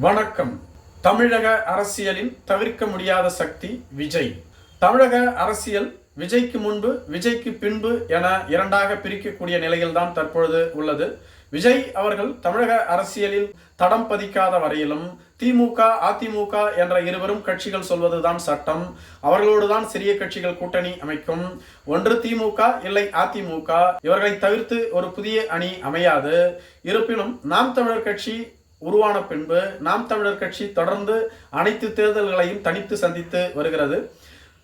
வணக்கம். தமிழக அரசியலின் தவிர்க்க முடியாத சக்தி விஜய். தமிழக அரசியல் விஜய்க்கு முன்பு விஜய்க்கு பின்பு என இரண்டாக பிரிக்கக்கூடிய நிலையில்தான் தற்பொழுது உள்ளது. விஜய் அவர்கள் தமிழக அரசியலில் தடம் பதிக்காத வரையிலும் திமுக அதிமுக என்ற இருவரும் கட்சிகள் சொல்வதுதான் சட்டம். அவர்களோடுதான் சிறிய கட்சிகள் கூட்டணி அமைக்கும். ஒன்று திமுக இல்லை அதிமுக. இவர்களை தவிர்த்து ஒரு புதிய அணி அமையாது. இருப்பினும் நாம் தமிழர் கட்சி உருவான பின்பு நாம் தமிழர் கட்சி தொடர்ந்து அனைத்து தேர்தல்களையும் தனித்து சந்தித்து வருகிறது.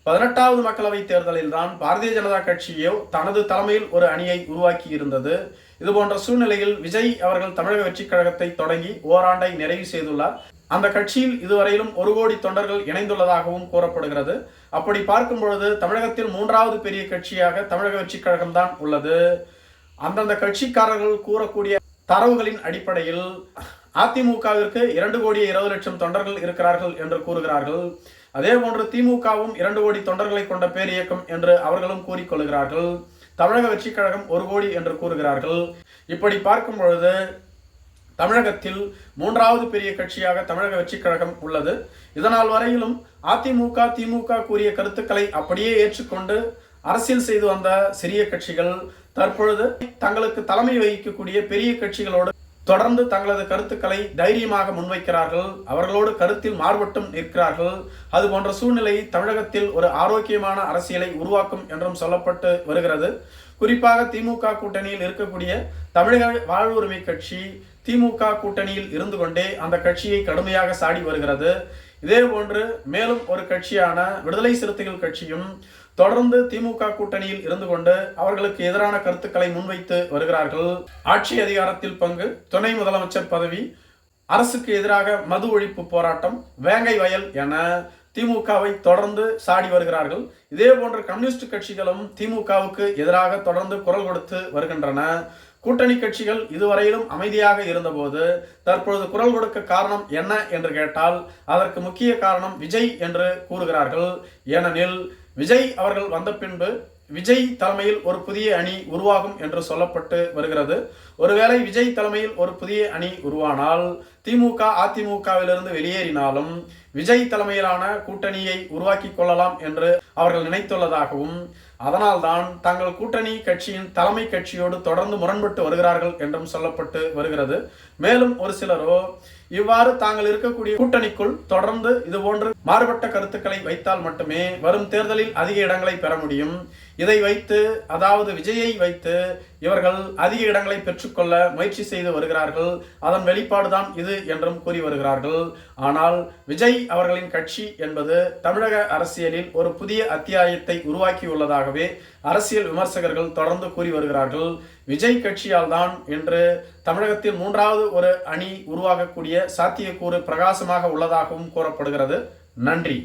18வது மக்களவை தேர்தலில் தான் பாரதிய ஜனதா கட்சியோ தனது தலைமையில் ஒரு அணியை உருவாக்கி இருந்தது. இதுபோன்ற சூழ்நிலையில் விஜய் அவர்கள் தமிழக வெற்றி கழகத்தை தொடங்கி ஓராண்டை நிறைவு செய்துள்ளார். அந்த கட்சியில் இதுவரையிலும் 1 கோடி தொண்டர்கள் இணைந்துள்ளதாகவும் கூறப்படுகிறது. அப்படி பார்க்கும் பொழுது தமிழகத்தில் 3வது பெரிய கட்சியாக தமிழக வெற்றி கழகம் தான் உள்ளது. அந்தந்த கட்சிக்காரர்கள் கூறக்கூடிய தரவுகளின் அடிப்படையில் அதிமுகவிற்கு 2,20,00,000 தொண்டர்கள் இருக்கிறார்கள் என்று கூறுகிறார்கள். அதே போன்று திமுகவும் 2 கோடி தொண்டர்களை கொண்ட பேர் இயக்கம் என்று அவர்களும் கூறிக்கொள்கிறார்கள். தமிழக வெற்றி கழகம் 1 கோடி என்று கூறுகிறார்கள். இப்படி பார்க்கும் பொழுது தமிழகத்தில் 3வது பெரிய கட்சியாக தமிழக வெற்றி கழகம் உள்ளது. இதனால் வரையிலும் அதிமுக திமுக கூறிய கருத்துக்களை அப்படியே ஏற்றுக்கொண்டு அரசியல் செய்து வந்த சிறிய கட்சிகள் தற்பொழுது தங்களுக்கு தலைமை வகிக்கக்கூடிய பெரிய கட்சிகளோடு தொடர்ந்து தங்களது கருத்துக்களை தைரியமாக முன்வைக்கிறார்கள். அவர்களோடு கருத்தில் மாறுபட்டும் நிற்கிறார்கள். அது போன்ற சூழ்நிலை தமிழகத்தில் ஒரு ஆரோக்கியமான அரசியலை உருவாக்கும் என்றும் சொல்லப்பட்டு வருகிறது. குறிப்பாக திமுக கூட்டணியில் இருக்கக்கூடிய தமிழக வாழ்வுரிமை கட்சி திமுக கூட்டணியில் இருந்து கொண்டே அந்த கட்சியை கடுமையாக சாடி வருகிறது. இதே போன்று மேலும் ஒரு கட்சியான விடுதலை சிறுத்தைகள் கட்சியும் தொடர்ந்து திமுக கூட்டணியில் இருந்து கொண்டு அவர்களுக்கு எதிரான கருத்துக்களை முன்வைத்து வருகிறார்கள். ஆட்சி அதிகாரத்தில் பங்கு, துணை முதலமைச்சர் பதவி, அரசுக்கு எதிராக மது ஒழிப்பு போராட்டம், வேங்கை வயல் என திமுகவை தொடர்ந்து சாடி வருகிறார்கள். இதே போன்ற கம்யூனிஸ்ட் கட்சிகளும் திமுகவுக்கு எதிராக தொடர்ந்து குரல் கொடுத்து வருகின்றன. கூட்டணி கட்சிகள் இதுவரையிலும் அமைதியாக இருந்தபோது தற்பொழுது குரல் கொடுக்க காரணம் என்ன என்று கேட்டால் அதற்கு முக்கிய காரணம் விஜய் என்று கூறுகிறார்கள். ஏனெனில் விஜய் அவர்கள் வந்த பின்பு விஜய் தலைமையில் ஒரு புதிய அணி உருவாகும் என்று சொல்லப்பட்டு வருகிறது. ஒருவேளை விஜய் தலைமையில் ஒரு புதிய அணி உருவானால் திமுக அதிமுகவிலிருந்து வெளியேறினாலும் விஜய் தலைமையிலான கூட்டணியை உருவாக்கி கொள்ளலாம் என்று அவர்கள் நினைத்துள்ளதாகவும் அதனால்தான் தங்கள் கூட்டணி கட்சியின் தலைமை கட்சியோடு தொடர்ந்து முரண்பட்டு வருகிறார்கள் என்றும் சொல்லப்பட்டு வருகிறது. மேலும் ஒரு சிலரோ இவ்வாறு தாங்கள் இருக்கக்கூடிய கூட்டணிக்குள் தொடர்ந்து இதுபோன்று மாறுபட்ட கருத்துக்களை வைத்தால் மட்டுமே வரும் தேர்தலில் அதிக இடங்களை பெற முடியும். இதை வைத்து அதாவது விஜயை வைத்து இவர்கள் அதிக இடங்களை பெற்றுக்கொள்ள முயற்சி செய்து வருகிறார்கள். அதன் வெளிப்பாடுதான் இது என்றும் கூறி வருகிறார்கள். ஆனால் விஜய் அவர்களின் கட்சி என்பது தமிழக அரசியலில் ஒரு புதிய அத்தியாயத்தை உருவாக்கியுள்ளதாகவே அரசியல் விமர்சகர்கள் தொடர்ந்து கூறி வருகிறார்கள். விஜய் கட்சியால் தான் இன்று தமிழகத்தில் 3வது ஒரு அணி உருவாகக்கூடிய சாத்தியக்கூறு பிரகாசமாக உள்ளதாகவும் கூறப்படுகிறது. நன்றி.